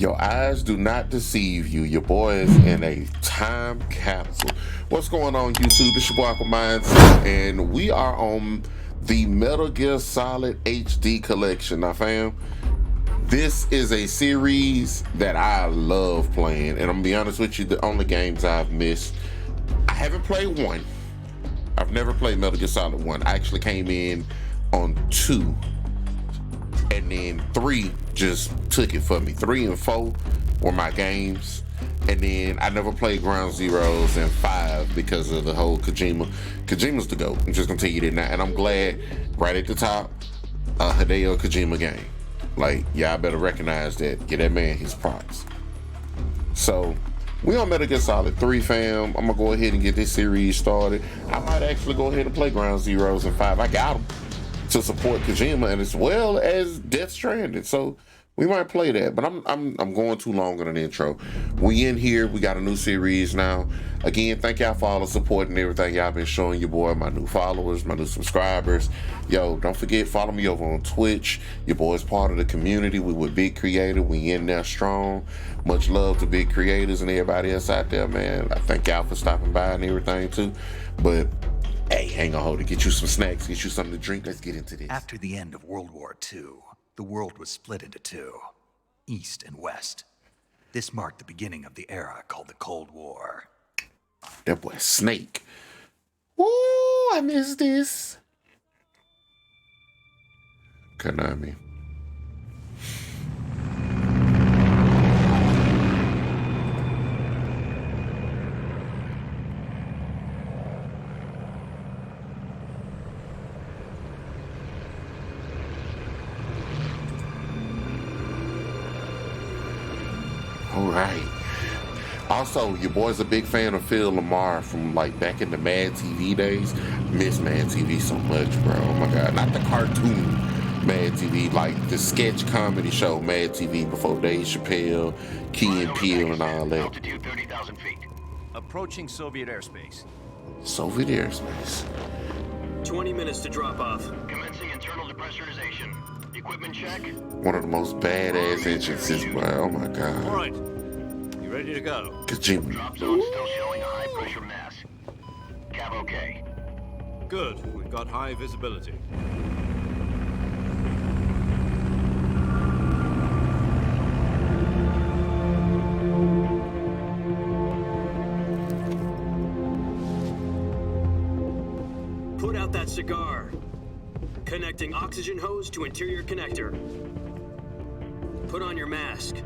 Your eyes do not deceive you. Your boy is in a time capsule. What's going on, YouTube? This your boy Aqua Mindset, and we are on the Metal Gear Solid HD collection. Now, fam, this is a series that I love playing, and I'm gonna be honest with you, the only games I've missed, I haven't played 1. I've never played Metal Gear Solid 1. I actually came in on 2. And then 3 just took it for me. 3 and 4 were my games. And then I never played Ground Zeroes and 5 because of the whole Kojima. Kojima's the GOAT. I'm just gonna tell you that now. And I'm glad right at the top, Hideo Kojima game. Like, y'all better recognize that. Get that man his props. So, we on Metal Gear Solid 3, fam. I'm gonna go ahead and get this series started. I might actually go ahead and play Ground Zeroes and 5. I got them to support Kojima and as well as Death Stranding, so we might play that. But I'm going too long on an intro. We in here. We got a new series now. Again, thank y'all for all the support and everything y'all been showing your boy, my new followers, my new subscribers. Yo, don't forget, follow me over on Twitch. Your boy's part of the community. We with Big Creator. We in there strong. Much love to Big Creators and everybody else out there, man. I thank y'all for stopping by and everything too. But hey, hang on, hold it. Get you some snacks, get you something to drink. Let's get into this. After the end of World War II, the world was split into two, East and West. This marked the beginning of the era called the Cold War. That boy Snake. Woo, I miss this. Konami. All right. Also, your boy's a big fan of Phil Lamar from like back in the Mad TV days. Miss Mad TV so much, bro. Oh my God. Not the cartoon Mad TV, like the sketch comedy show Mad TV before Dave Chappelle, Key and Peele and all that. Altitude 30,000 feet. Approaching Soviet airspace. Soviet airspace. 20 minutes to drop off. Commencing internal depressurization. Equipment check. One of the most badass entrances, bro. Oh my God. All right. You ready to go? Kojima. Drop zone still showing a high pressure mass. Cav okay. Good. We've got high visibility. Put out that cigar. Connecting oxygen hose to interior connector. Put on your mask.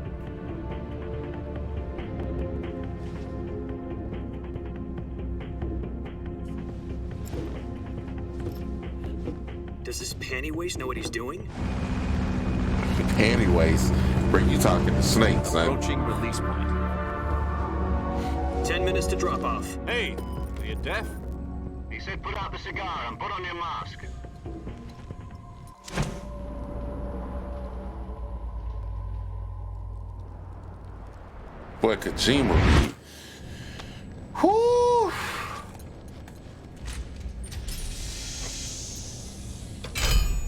Does this panty waste know what he's doing? Panty waste. Bring you talking to snakes, son. Approaching release point. 10 minutes to drop off. Hey, are you deaf? He said put out the cigar and put on your mask. Boy, Kojima. Whoo!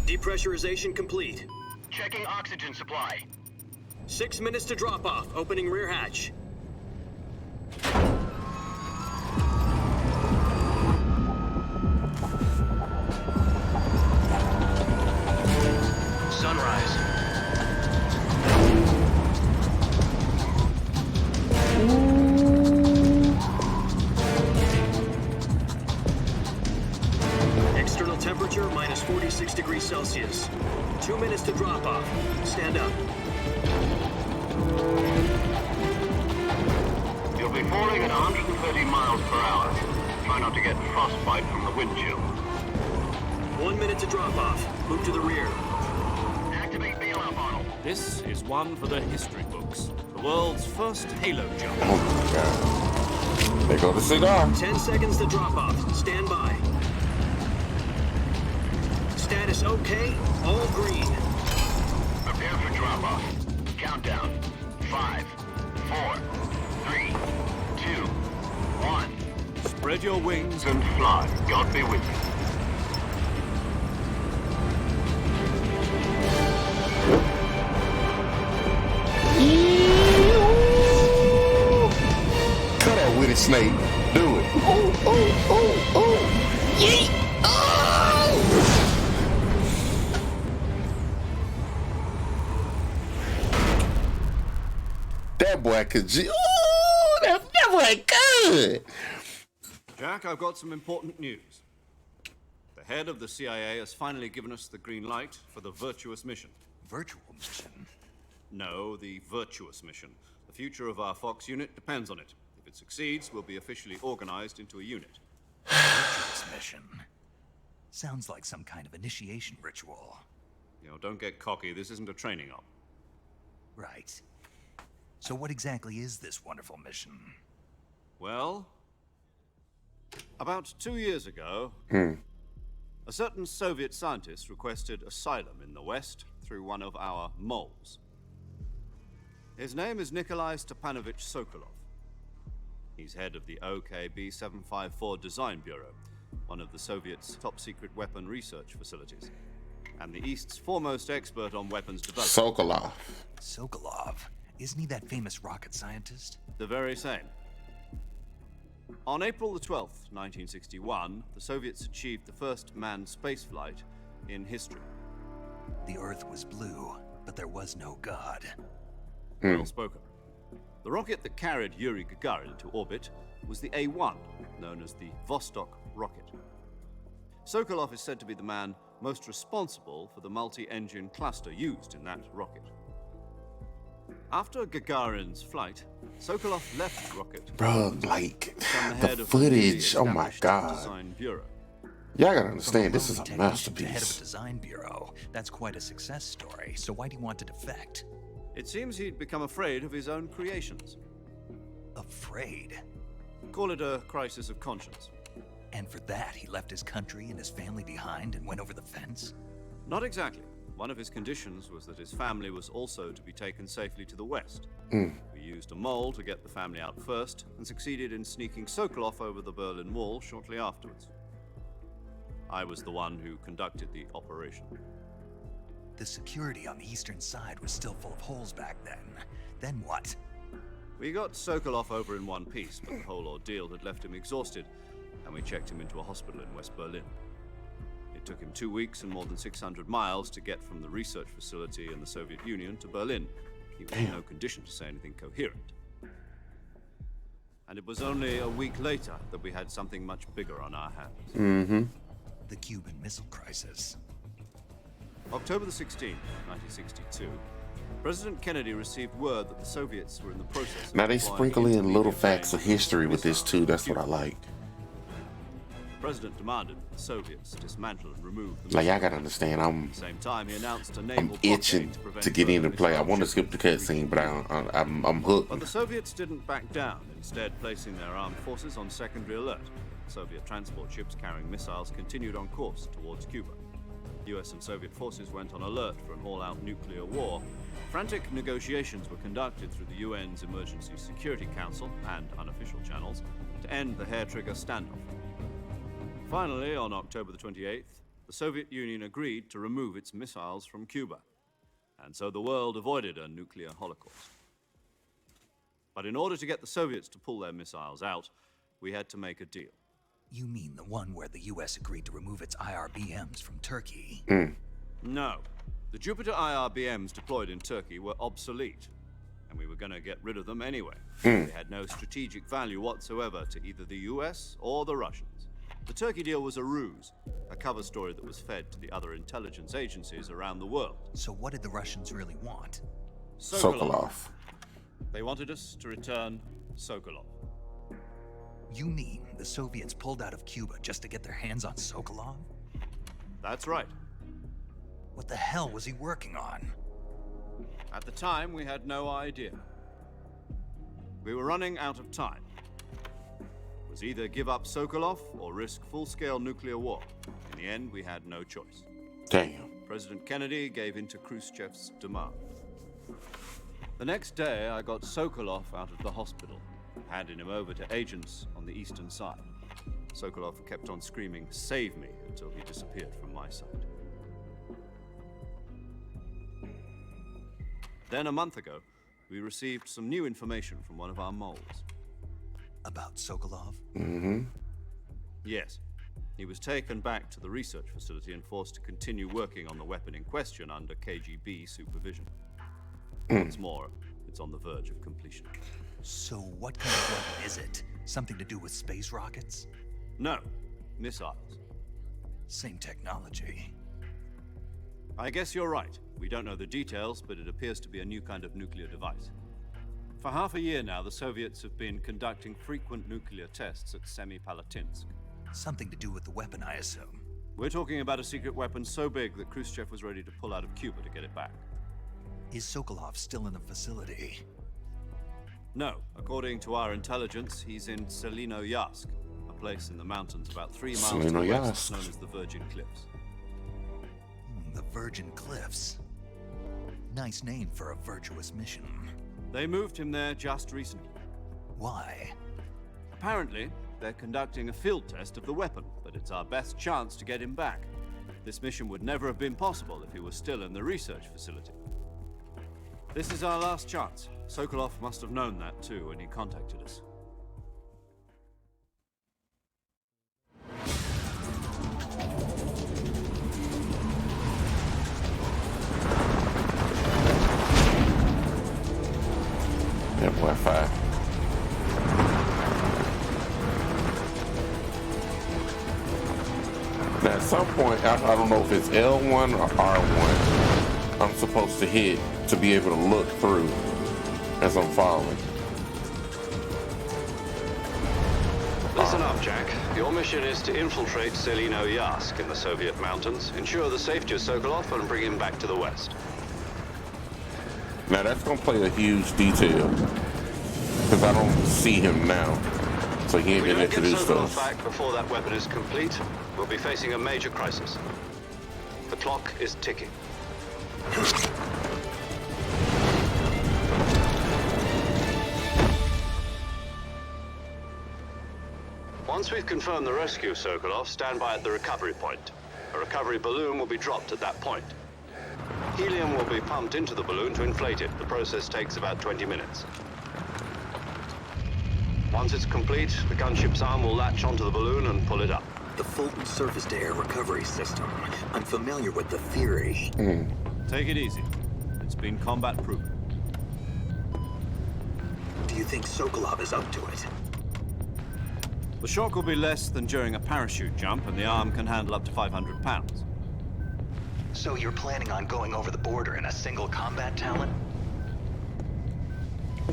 Depressurization complete. Checking oxygen supply. 6 minutes to drop off. Opening rear hatch. Sunrise. External temperature minus 46 degrees Celsius. 2 minutes to drop off. Stand up. You'll be falling at 130 miles per hour. Try not to get frostbite from the wind chill. 1 minute to drop off. Move to the rear. Activate bailout model. This is one for the history books. The world's first Halo jump. Oh my God. There go the cigar. 10 seconds to drop off. Stand by. Status okay. All green. Prepare for drop off. Countdown. 5, 4, 3, 2, 1. Spread your wings And fly. God be with you. Yee! snake. Do it. Oh, oh, oh, oh. Yeet. Oh! That boy could. Oh, that boy good. Jack, I've got some important news. The head of the CIA has finally given us the green light for the virtuous mission. Virtual mission? No, the virtuous mission. The future of our Fox unit depends on it. If it succeeds, we'll be officially organized into a unit. Virtuous mission? Sounds like some kind of initiation ritual. You know, don't get cocky. This isn't a training op. Right. So what exactly is this wonderful mission? Well, about 2 years ago, a certain Soviet scientist requested asylum in the West through one of our moles. His name is Nikolai Stepanovich Sokolov. He's head of the OKB 754 Design Bureau, one of the Soviets' top-secret weapon research facilities, and the East's foremost expert on weapons development. Sokolov. Sokolov? Isn't he that famous rocket scientist? The very same. On April the 12th, 1961, the Soviets achieved the first manned spaceflight in history. The Earth was blue, but there was no God. Well spoken. The rocket that carried Yuri Gagarin to orbit was the A-1, known as the Vostok rocket. Sokolov is said to be the man most responsible for the multi-engine cluster used in that rocket. After Gagarin's flight, Sokolov left the rocket. Bro, like, become the head of footage, the oh my established God. Design Bureau. Y'all gotta understand, this From is a technician to head of a masterpiece. design bureau. That's quite a success story. So why do you want to defect? It seems he'd become afraid of his own creations. Afraid? Call it a crisis of conscience. And for that, he left his country and his family behind and went over the fence? Not exactly. One of his conditions was that his family was also to be taken safely to the West. Mm. We used a mole to get the family out first, and succeeded in sneaking Sokolov over the Berlin Wall shortly afterwards. I was the one who conducted the operation. The security on the eastern side was still full of holes back then. Then what? We got Sokolov over in one piece, but the whole ordeal had left him exhausted, and we checked him into a hospital in West Berlin. It took him 2 weeks and more than 600 miles to get from the research facility in the Soviet Union to Berlin. He was in no condition to say anything coherent. And it was only a week later that we had something much bigger on our hands. Mm-hmm. The Cuban Missile Crisis. October the 16th, 1962, President Kennedy received word that the Soviets were in the process of Now they deploying sprinkle in little intermediate facts of range history with this missiles too. to That's what I Cuba. like. The President demanded that the Soviets dismantle and remove the Like y'all missiles. gotta understand, I'm At the same time, he announced a naval blockade itching prevent to get into further play. I missile want to skip the shipments cutscene, but I'm hooked. But the Soviets didn't back down, instead placing their armed forces on secondary alert. Soviet transport ships carrying missiles continued on course towards Cuba. US and Soviet forces went on alert for an all-out nuclear war. Frantic negotiations were conducted through the UN's Emergency Security Council and unofficial channels to end the hair-trigger standoff. Finally, on October the 28th, the Soviet Union agreed to remove its missiles from Cuba. And so the world avoided a nuclear holocaust. But in order to get the Soviets to pull their missiles out, we had to make a deal. You mean the one where the US agreed to remove its IRBMs from Turkey? No. The Jupiter IRBMs deployed in Turkey were obsolete, and we were going to get rid of them anyway. They had no strategic value whatsoever to either the US or the Russians. The Turkey deal was a ruse, a cover story that was fed to the other intelligence agencies around the world. So what did the Russians really want? Sokolov. They wanted us to return Sokolov. You mean the Soviets pulled out of Cuba just to get their hands on Sokolov? That's right. What the hell was he working on? At the time, we had no idea. We were running out of time. It was either give up Sokolov or risk full-scale nuclear war. In the end, we had no choice. Damn. President Kennedy gave in to Khrushchev's demand. The next day, I got Sokolov out of the hospital, handing him over to agents on the eastern side. Sokolov kept on screaming, "Save me," until he disappeared from my sight. Then a month ago, we received some new information from one of our moles. About Sokolov? Yes. He was taken back to the research facility and forced to continue working on the weapon in question under KGB supervision. What's more, it's on the verge of completion. So what kind of weapon is it? Something to do with space rockets? No, missiles. Same technology. I guess you're right. We don't know the details, but it appears to be a new kind of nuclear device. For half a year now, the Soviets have been conducting frequent nuclear tests at Semipalatinsk. Something to do with the weapon, I assume. We're talking about a secret weapon so big that Khrushchev was ready to pull out of Cuba to get it back. Is Sokolov still in the facility? No, according to our intelligence, he's in Selino-Yarsk, a place in the mountains about 3 miles to the west, known as the Virgin Cliffs. The Virgin Cliffs. Nice name for a virtuous mission. They moved him there just recently. Why? Apparently, they're conducting a field test of the weapon, but it's our best chance to get him back. This mission would never have been possible if he was still in the research facility. This is our last chance. Sokolov must have known that too when he contacted us. Yeah, Wi-Fi. Now, at some point, I don't know if it's L1 or R1, I'm supposed to hit to be able to look through as I'm falling. Listen up, Jack. Your mission is to infiltrate Selino-Yarsk in the Soviet mountains, ensure the safety of Sokolov, and bring him back to the west. Now that's gonna play a huge detail because I don't see him now, so he ain't If we been don't get introduced to Sokolov us. back before that weapon is complete, we'll be facing a major crisis. The clock is ticking. Once we've confirmed the rescue of Sokolov, stand by at the recovery point. A recovery balloon will be dropped at that point. Helium will be pumped into the balloon to inflate it. The process takes about 20 minutes. Once it's complete, the gunship's arm will latch onto the balloon and pull it up. The Fulton surface-to-air recovery system. I'm familiar with the theory. Take it easy. It's been combat-proven. Do you think Sokolov is up to it? The shock will be less than during a parachute jump, and the arm can handle up to 500 pounds. So you're planning on going over the border in a single combat talon?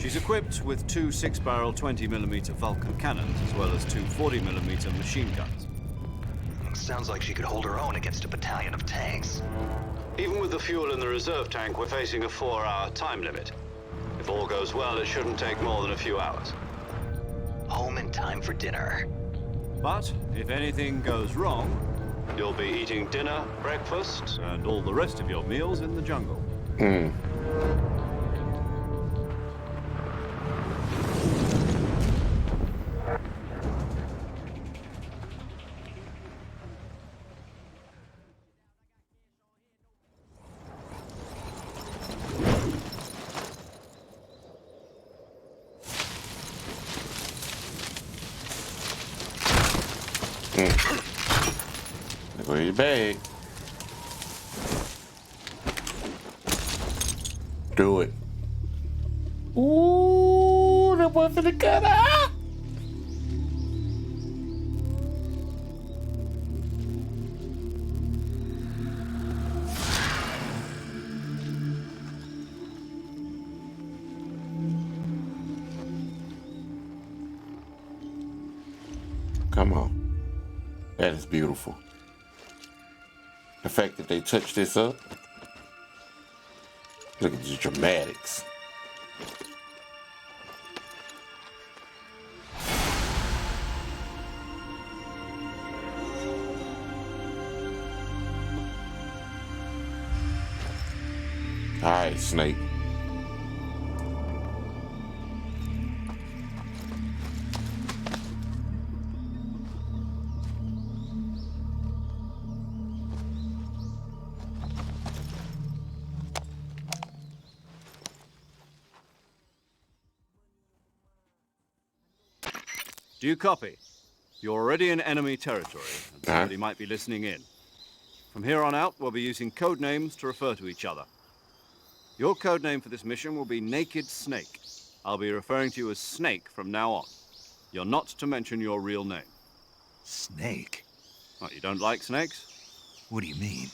She's equipped with 2 6-barrel 20mm Vulcan cannons, as well as 2 40mm machine guns. Sounds like she could hold her own against a battalion of tanks. Even with the fuel in the reserve tank, we're facing a 4-hour time limit. If all goes well, it shouldn't take more than a few hours. Home in time for dinner. But if anything goes wrong, You'll be eating dinner, breakfast, and all the rest of your meals in the jungle. Go your bag. Do it. Ooh, that boy finna cut out. Come on. That is beautiful. The fact that they touched this up. Look at the dramatics. All right, Snake. Do you copy? You're already in enemy territory, and somebody might be listening in. From here on out, we'll be using code names to refer to each other. Your code name for this mission will be Naked Snake. I'll be referring to you as Snake from now on. You're not to mention your real name. Snake? What, you don't like snakes? What do you mean?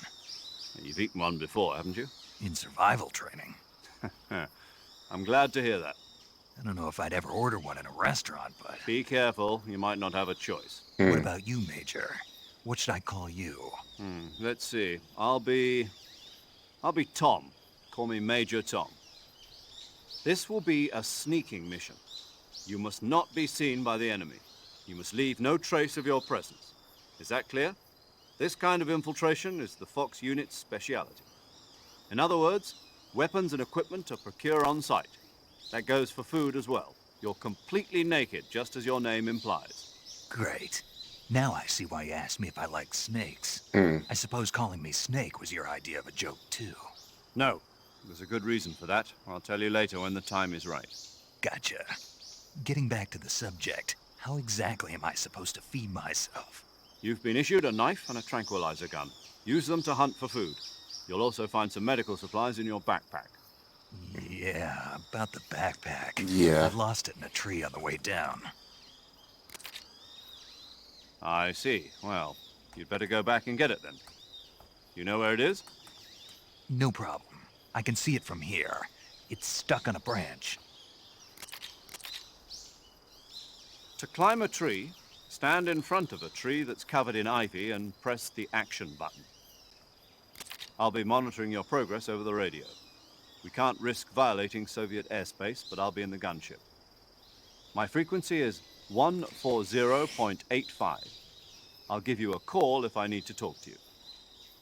You've eaten one before, haven't you? In survival training? I'm glad to hear that. I don't know if I'd ever order one in a restaurant, but... Be careful, you might not have a choice. What about you, Major? What should I call you? Let's see. I'll be Tom. Call me Major Tom. This will be a sneaking mission. You must not be seen by the enemy. You must leave no trace of your presence. Is that clear? This kind of infiltration is the Fox unit's speciality. In other words, weapons and equipment are procured on site. That goes for food as well. You're completely naked, just as your name implies. Great. Now I see why you asked me if I like snakes. I suppose calling me Snake was your idea of a joke, too. No. There's a good reason for that. I'll tell you later when the time is right. Gotcha. Getting back to the subject, how exactly am I supposed to feed myself? You've been issued a knife and a tranquilizer gun. Use them to hunt for food. You'll also find some medical supplies in your backpack. Yeah, about the backpack. Yeah. I lost it in a tree on the way down. I see. Well, you'd better go back and get it then. You know where it is? No problem. I can see it from here. It's stuck on a branch. To climb a tree, stand in front of a tree that's covered in ivy and press the action button. I'll be monitoring your progress over the radio. We can't risk violating Soviet airspace, but I'll be in the gunship. My frequency is 140.85. I'll give you a call if I need to talk to you.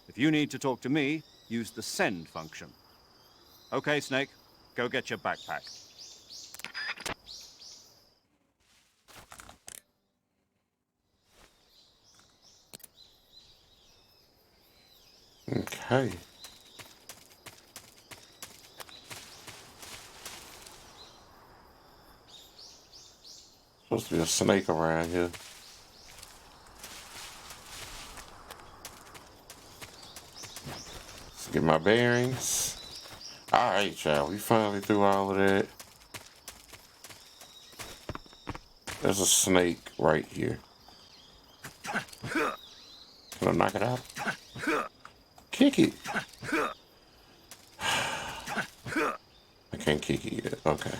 If you need to talk to me, use the send function. Okay, Snake, go get your backpack. Okay. Supposed to be a snake around here. Let's get my bearings. Alright, child. We finally through all of that. There's a snake right here. Can I knock it out? Kick it. I can't kick it yet. Okay.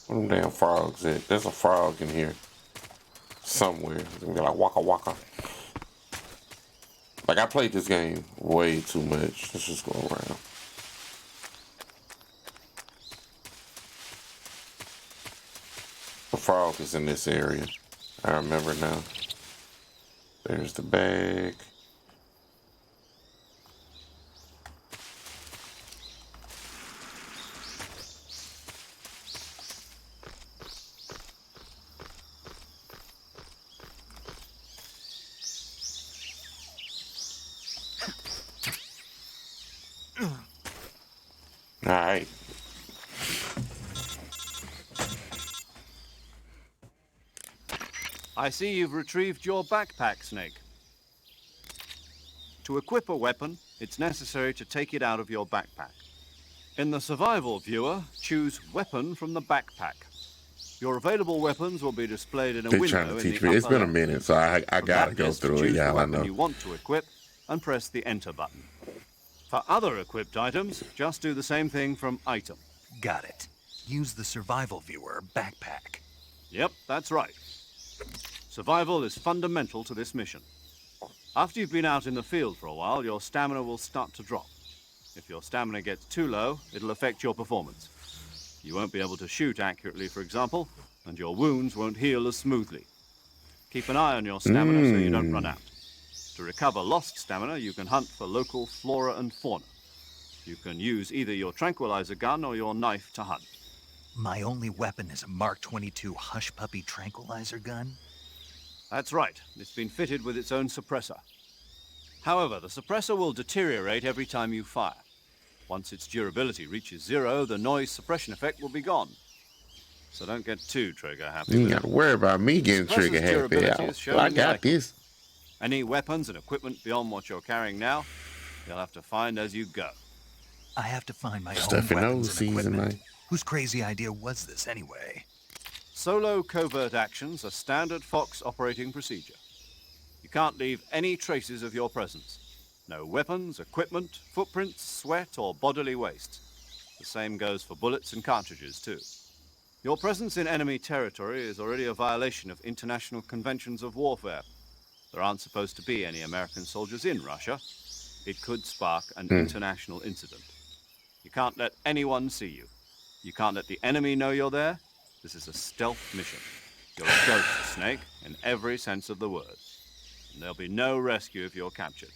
Where them damn frogs at? There's a frog in here. Somewhere. It's gonna be like waka waka. Like, I played this game way too much. Let's just go around. The frog is in this area. I remember now. There's the bag. All right. I see you've retrieved your backpack, Snake. To equip a weapon, it's necessary to take it out of your backpack. In the survival viewer, choose Weapon from the backpack. Your available weapons will be displayed in a They're window trying to in teach the me. It's upper been a left. minute, so I From gotta that go list, through it. choose Yeah, the I weapon know. you want to equip and press the Enter button. For other equipped items, just do the same thing from Item. Got it. Use the survival viewer backpack. Yep, that's right. Survival is fundamental to this mission. After you've been out in the field for a while, your stamina will start to drop. If your stamina gets too low, it'll affect your performance. You won't be able to shoot accurately, for example, and your wounds won't heal as smoothly. Keep an eye on your stamina so you don't run out. To recover lost stamina, you can hunt for local flora and fauna. You can use either your tranquilizer gun or your knife to hunt. My only weapon is a Mark 22 Hush Puppy tranquilizer gun? That's right. It's been fitted with its own suppressor. However, the suppressor will deteriorate every time you fire. Once its durability reaches 0, the noise suppression effect will be gone. so don't get too trigger happy. You ain't got to worry about me getting Versus trigger happy. durability is shown I in the got icon. this. Any weapons and equipment beyond what you're carrying now, you'll have to find as you go. I have to find my own Stuffy weapons nose and season, equipment. man. Whose crazy idea was this anyway? Solo covert actions are standard Fox operating procedure. You can't leave any traces of your presence. No weapons, equipment, footprints, sweat, or bodily waste. The same goes for bullets and cartridges, too. Your presence in enemy territory is already a violation of international conventions of warfare. There aren't supposed to be any American soldiers in Russia. It could spark an international incident. You can't let anyone see you. You can't let the enemy know you're there. This is a stealth mission. You're a ghost, Snake, in every sense of the word. And there'll be no rescue if you're captured.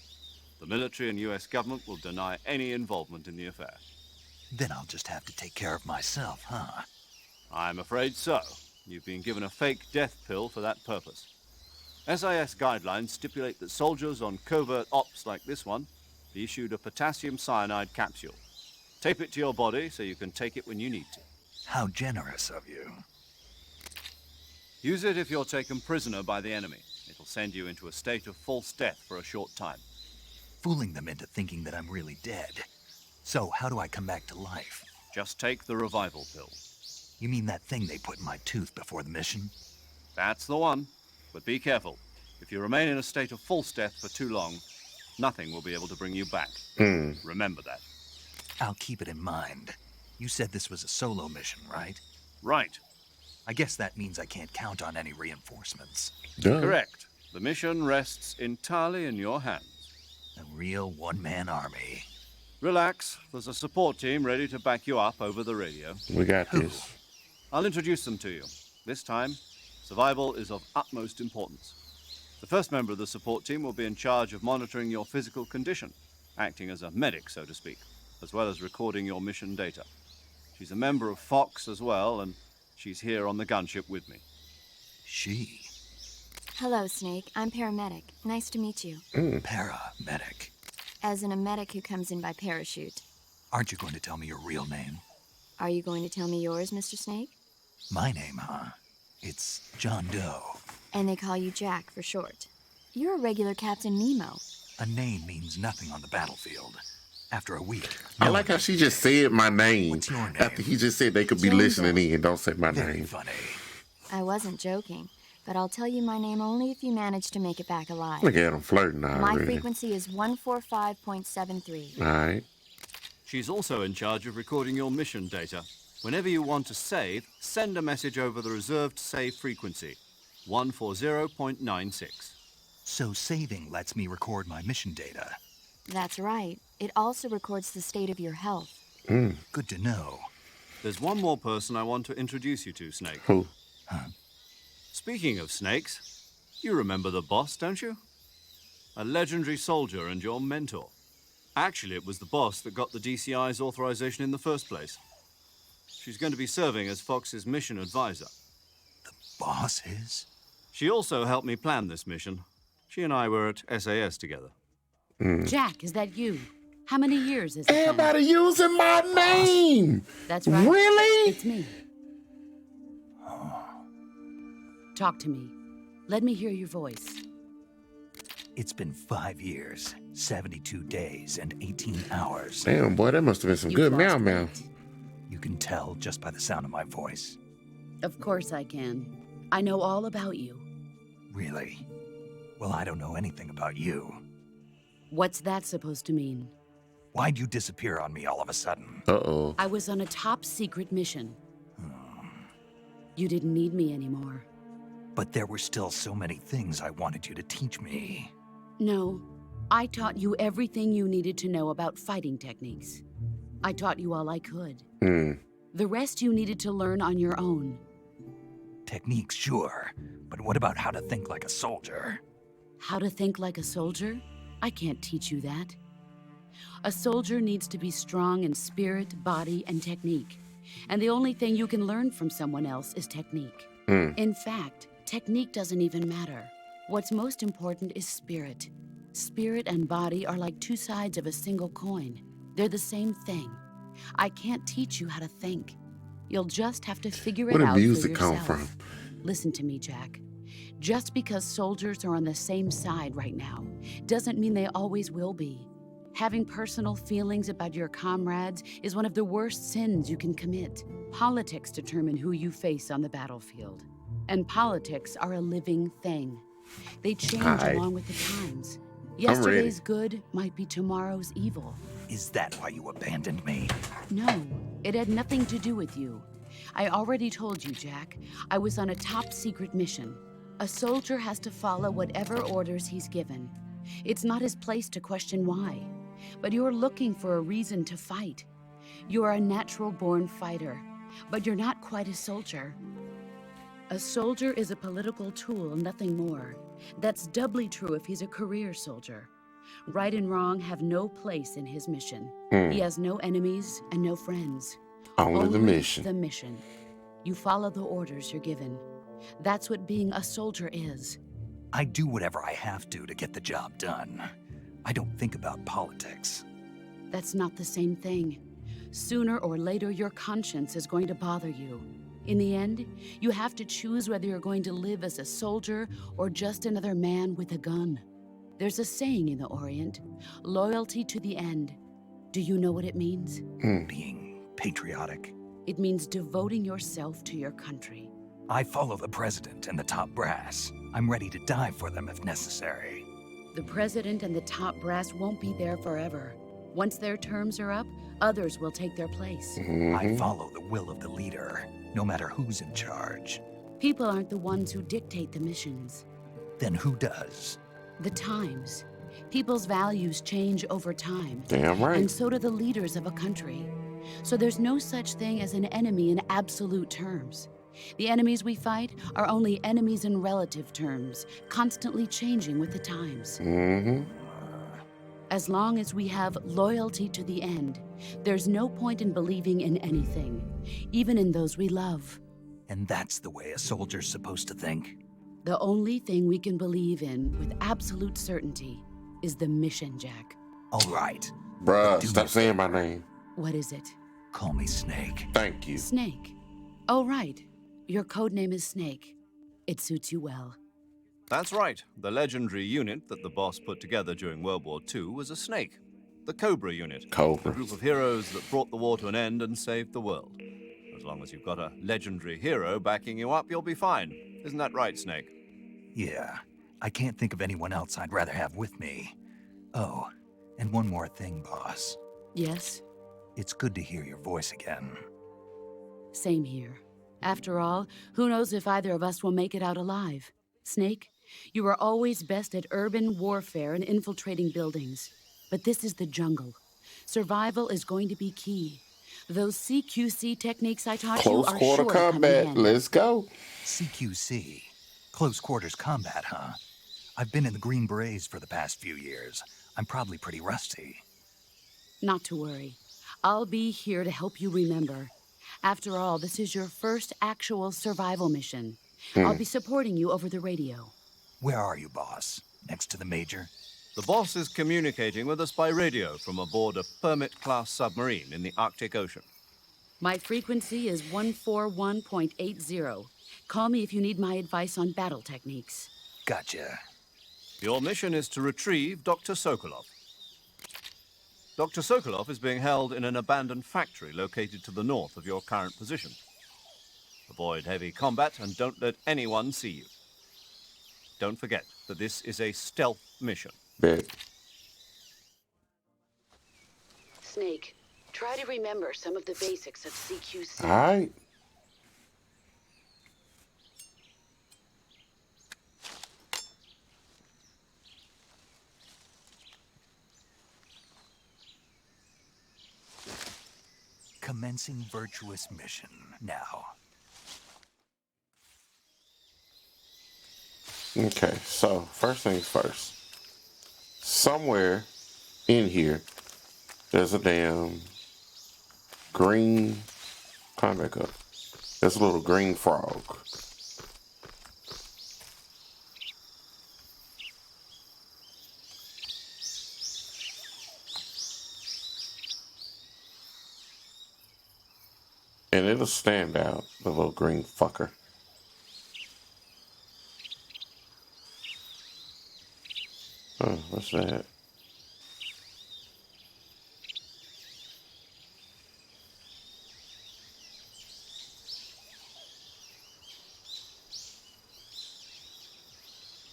The military and US government will deny any involvement in the affair. Then I'll just have to take care of myself, huh? I'm afraid so. You've been given a fake death pill for that purpose. SIS guidelines stipulate that soldiers on covert ops like this one be issued a potassium cyanide capsule. Tape it to your body so you can take it when you need to. How generous of you. Use it if you're taken prisoner by the enemy. It'll send you into a state of false death for a short time. Fooling them into thinking that I'm really dead. So, how do I come back to life? Just take the revival pill. You mean that thing they put in my tooth before the mission? That's the one. But be careful. If you remain in a state of false death for too long, nothing will be able to bring you back. Remember that. I'll keep it in mind. You said this was a solo mission, right? Right. I guess that means I can't count on any reinforcements. Duh. Correct. The mission rests entirely in your hands. A real one-man army. Relax. There's a support team ready to back you up over the radio. We got this. I'll introduce them to you. This time, survival is of utmost importance. The first member of the support team will be in charge of monitoring your physical condition, acting as a medic, so to speak, as well as recording your mission data. She's a member of Fox as well, and she's here on the gunship with me. She? Hello, Snake. I'm paramedic. Nice to meet you. Paramedic. As in a medic who comes in by parachute. Aren't you going to tell me your real name? Are you going to tell me yours, Mr. Snake? My name, huh? It's John Doe. And they call you Jack for short. You're a regular Captain Nemo. A name means nothing on the battlefield. After a week. I like how she just said my name. What's your name? After he just said they could be John listening Doe. in. Don't say my Very name. funny. I wasn't joking, but I'll tell you my name only if you manage to make it back alive. Look at him flirting My already. frequency is 145.73. All right. She's also in charge of recording your mission data. Whenever you want to save, send a message over the reserved save frequency, 140.96. So saving lets me record my mission data. That's right. It also records the state of your health. Good to know. There's one more person I want to introduce you to, Snake. Who? Speaking of snakes, you remember the boss, don't you? A legendary soldier and your mentor. Actually, it was the boss that got the DCI's authorization in the first place. She's going to be serving as Fox's mission advisor. Boss is? She also helped me plan this mission. She and I were at SAS together. Jack, is that you? How many years is it? now? Everybody using my name. That's right. Really? It's me. Talk to me. Let me hear your voice. It's been 5 years, 72 days, and 18 hours. Damn, boy, that must have been some You've good meow lost meow. weight. You can tell just by the sound of my voice. Of course I can. I know all about you. Really? Well, I don't know anything about you. What's that supposed to mean? Why'd you disappear on me all of a sudden? Uh-oh. I was on a top secret mission. You didn't need me anymore. But there were still so many things I wanted you to teach me. No, I taught you everything you needed to know about fighting techniques. I taught you all I could. The rest you needed to learn on your own. Techniques, sure. But what about how to think like a soldier? How to think like a soldier? I can't teach you that. A soldier needs to be strong in spirit, body, and technique. And the only thing you can learn from someone else is technique. In fact, technique doesn't even matter. What's most important is spirit. Spirit and body are like two sides of a single coin. They're the same thing. I can't teach you how to think. You'll just have to figure Where it the out for music yourself. come from? Listen to me, Jack. Just because soldiers are on the same side right now doesn't mean they always will be. Having personal feelings about your comrades is one of the worst sins you can commit. Politics determine who you face on the battlefield. And politics are a living thing. They change Aye. along with the times. I'm ready. Yesterday's good might be tomorrow's evil. Is that why you abandoned me? No, it had nothing to do with you. I already told you, Jack. I was on a top-secret mission. A soldier has to follow whatever orders he's given. It's not his place to question why. But you're looking for a reason to fight. You are a natural-born fighter, but you're not quite a soldier. A soldier is a political tool, nothing more. That's doubly true if he's a career soldier. Right and wrong have no place in his mission. He has no enemies and no friends. Only the mission. The mission. You follow the orders you're given. That's what being a soldier is. I do whatever I have to get the job done. I don't think about politics. That's not the same thing. Sooner or later, your conscience is going to bother you. In the end, you have to choose whether you're going to live as a soldier or just another man with a gun. There's a saying in the Orient, loyalty to the end. Do you know what it means? Being patriotic. It means devoting yourself to your country. I follow the president and the top brass. I'm ready to die for them if necessary. The president and the top brass won't be there forever. Once their terms are up, others will take their place. I follow the will of the leader, no matter who's in charge. People aren't the ones who dictate the missions. Then who does? The times. People's values change over time. Damn right. And so do the leaders of a country. So there's no such thing as an enemy in absolute terms. The enemies we fight are only enemies in relative terms, constantly changing with the times. As long as we have loyalty to the end, there's no point in believing in anything, even in those we love. And that's the way a soldier's supposed to think? The only thing we can believe in with absolute certainty is the mission, Jack. All right. Bruh, Do stop me- saying my name. What is it? Call me Snake. Thank you. Snake. Oh, right. Your code name is Snake. It suits you well. That's right. The legendary unit that the boss put together during World War II was a snake. The Cobra unit. A Cobra. group of heroes that brought the war to an end and saved the world. As long as you've got a legendary hero backing you up, you'll be fine. Isn't that right, Snake? Yeah. I can't think of anyone else I'd rather have with me. Oh, and one more thing, boss. Yes? It's good to hear your voice again. Same here. After all, who knows if either of us will make it out alive? Snake, you are always best at urban warfare and infiltrating buildings. But this is the jungle. Survival is going to be key. Those CQC techniques I taught you Close are quarter sure to come in combat. handy. Let's go. CQC. Close quarters combat, huh? I've been in the Green Berets for the past few years. I'm probably pretty rusty. Not to worry. I'll be here to help you remember. After all, this is your first actual survival mission. I'll be supporting you over the radio. Where are you, boss? Next to the major? The boss is communicating with us by radio from aboard a Permit-class submarine in the Arctic Ocean. My frequency is 141.80. Call me if you need my advice on battle techniques. Gotcha. Your mission is to retrieve Dr. Sokolov. Dr. Sokolov is being held in an abandoned factory located to the north of your current position. Avoid heavy combat and don't let anyone see you. Don't forget that this is a stealth mission. Bet. Snake, try to remember some of the basics of CQC. All right. Commencing virtuous mission now. Okay, so first things first. Somewhere in here, there's a damn green. Climb back up. There's a little green frog. And it'll stand out, the little green fucker. Oh, what's that?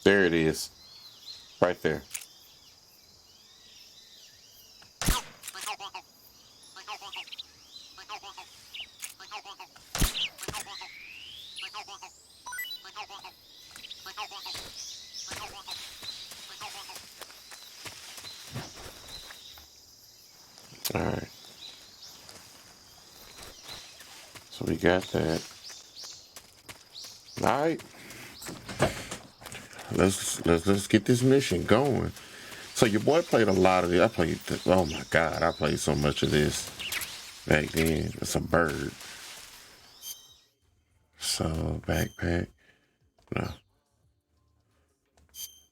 There it is. Right there. Alright. So we got that. Alright. Let's get this mission going. So your boy played a lot of it. Oh my god, I played so much of this back then. It's a bird. So backpack. No.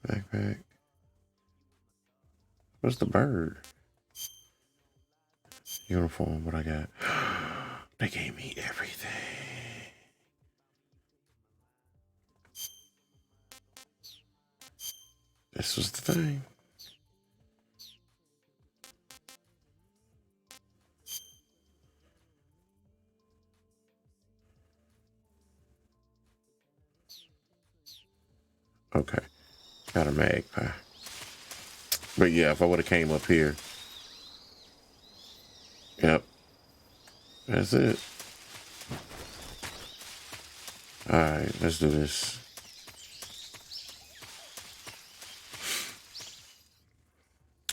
Backpack. What's the bird? Uniform, what I got? They gave me everything. This was the thing. Okay. Got a magpie. But yeah, if I would have came up here. Yep. That's it. Alright, let's do this.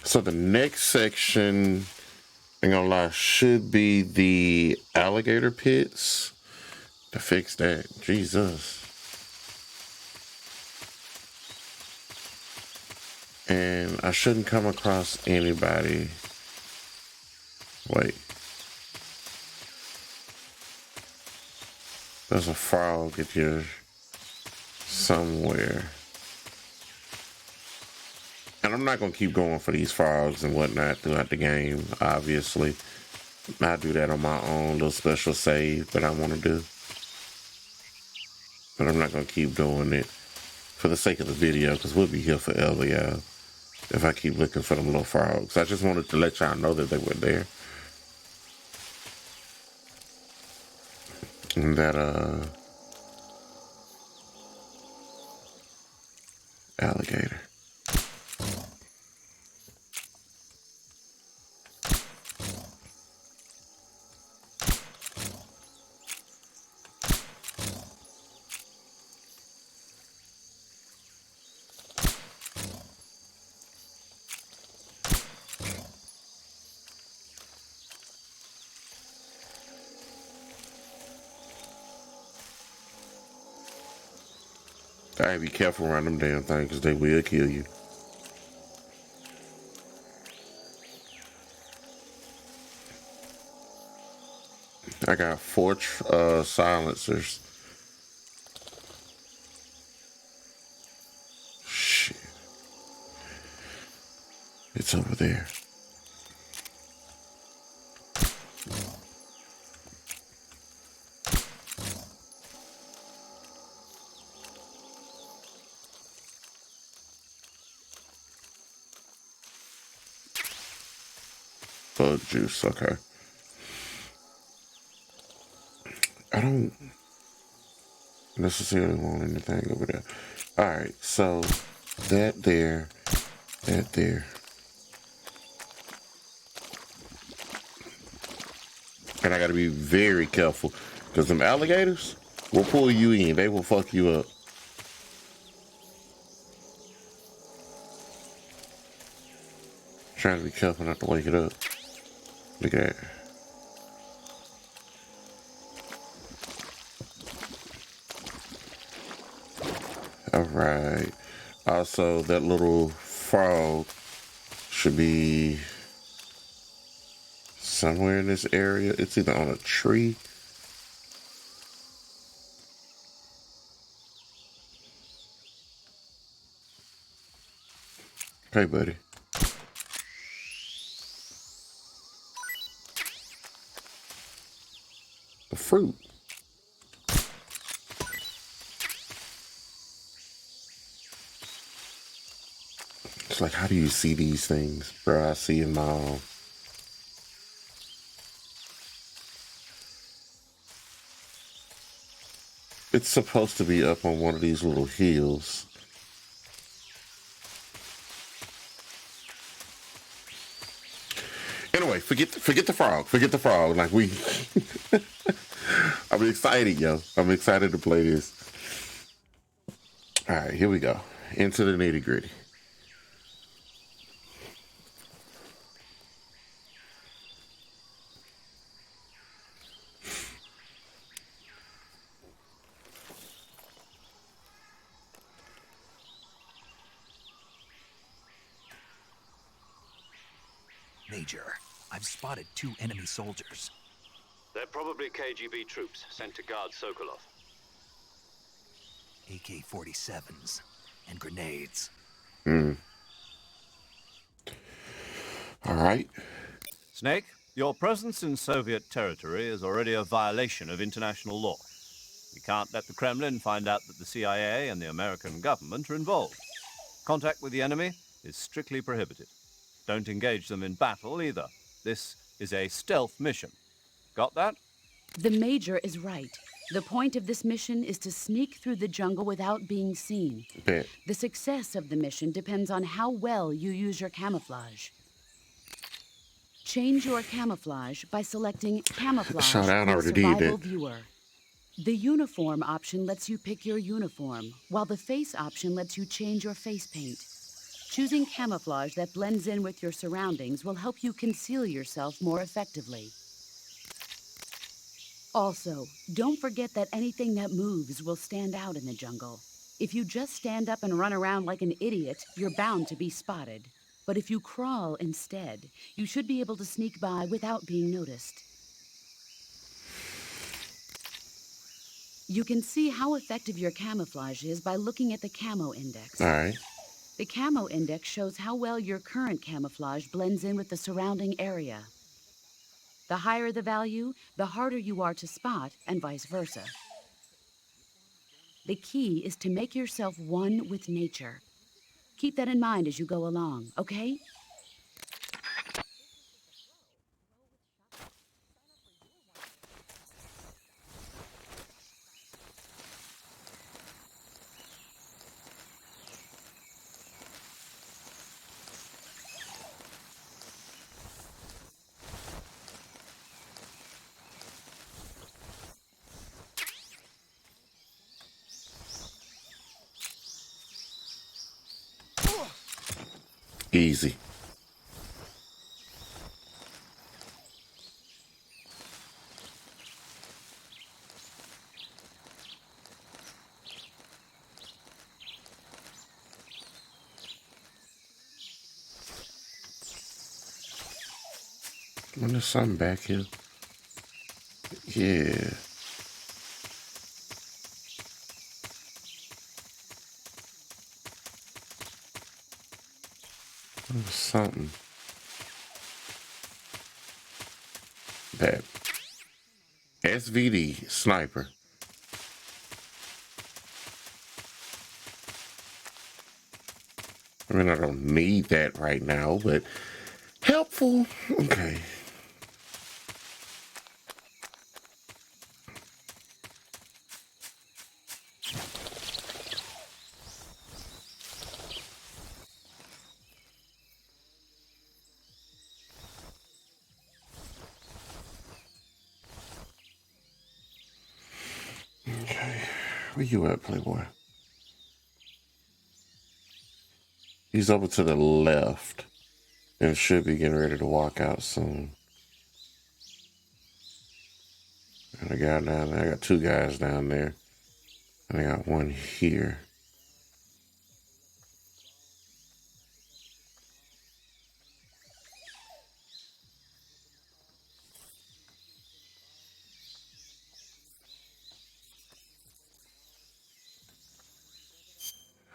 So the next section, ain't gonna lie, should be the alligator pits. To fix that. Jesus. And I shouldn't come across anybody. Wait. There's a frog if you're somewhere. And I'm not going to keep going for these frogs and whatnot throughout the game, obviously. I do that on my own little special save that I want to do. But I'm not going to keep doing it for the sake of the video, because we'll be here forever, y'all, if I keep looking for them little frogs. I just wanted to let y'all know that they were there. And that, alligator. Gotta be careful around them damn things, because they will kill you. I got 4 silencers. Shit. It's over there. Bug juice, okay. I don't necessarily want anything over there. Alright, so that there. And I gotta be very careful, because them alligators will pull you in. They will fuck you up. Trying to be careful not to wake it up. Look at that. Alright. Also, that little frog should be somewhere in this area. It's either on a tree. Hey, buddy. The fruit. It's like, how do you see these things? Bro, I see them all. It's supposed to be up on one of these little hills. Anyway, forget the frog. Forget the frog. Like we, I'm excited, yo. I'm excited to play this. All right, here we go. Into the nitty gritty. Major, I've spotted 2 enemy soldiers. They're probably KGB troops sent to guard Sokolov. AK-47s and grenades. All right. Snake, your presence in Soviet territory is already a violation of international law. You can't let the Kremlin find out that the CIA and the American government are involved. Contact with the enemy is strictly prohibited. Don't engage them in battle either. This is a stealth mission. Got that? The Major is right. The point of this mission is to sneak through the jungle without being seen. Bet. The success of the mission depends on how well you use your camouflage. Change your camouflage by selecting Camouflage Showdown from the already did Survival that. Viewer. The Uniform option lets you pick your uniform, while the Face option lets you change your face paint. Choosing camouflage that blends in with your surroundings will help you conceal yourself more effectively. Also, don't forget that anything that moves will stand out in the jungle. If you just stand up and run around like an idiot, you're bound to be spotted. But if you crawl instead, you should be able to sneak by without being noticed. You can see how effective your camouflage is by looking at the camo index. All right. The camo index shows how well your current camouflage blends in with the surrounding area. The higher the value, the harder you are to spot, and vice versa. The key is to make yourself one with nature. Keep that in mind as you go along, okay? Easy. There's something back here. Yeah. There's something. That SVD sniper. I mean, I don't need that right now, but helpful. Okay. Okay. Where you at, Playboy? He's over to the left and should be getting ready to walk out soon. And a guy down there. I got 2 guys down there. And I got one here.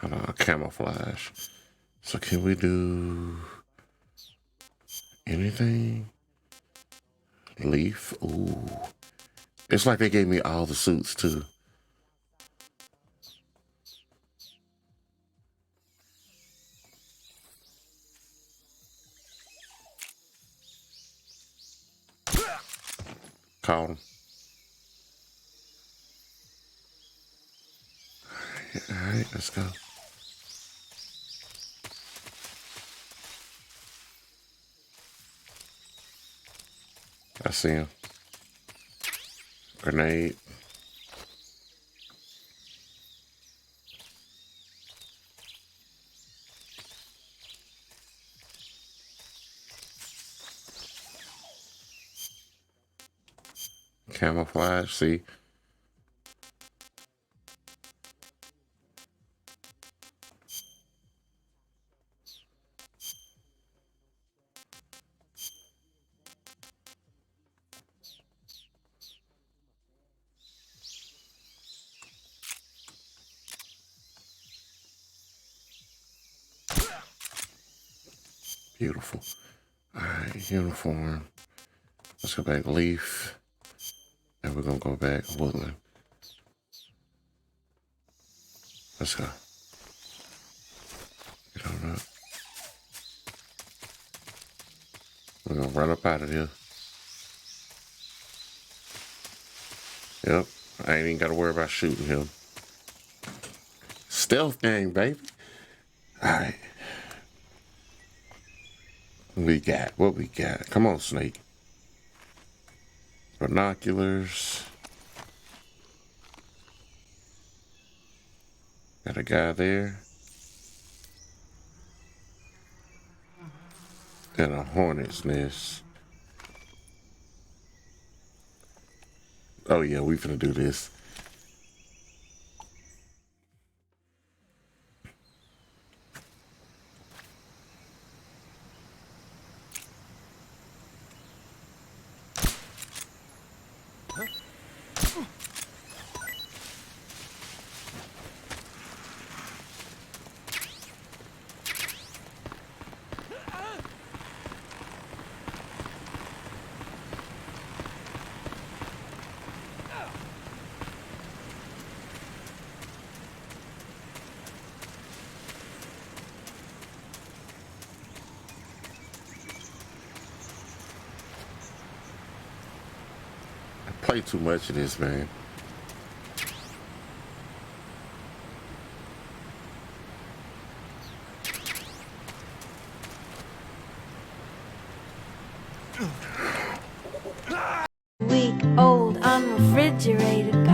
Hold on, camouflage. So can we do anything? Leaf? Ooh. It's like they gave me all the suits too. Caught him. All right, let's go. I see him. Grenade. Camouflage, see? Beautiful. All right, uniform. Let's go back Leaf. And we're gonna go back Woodland. Let's go. Get on up. We're gonna run up out of here. Yep. I ain't even gotta worry about shooting him. Stealth game, baby. Alright. What we got? Come on, Snake. Binoculars. Got a guy there. And a hornet's nest. Oh yeah, we finna do this. Play too much of this, man. Week old unrefrigerated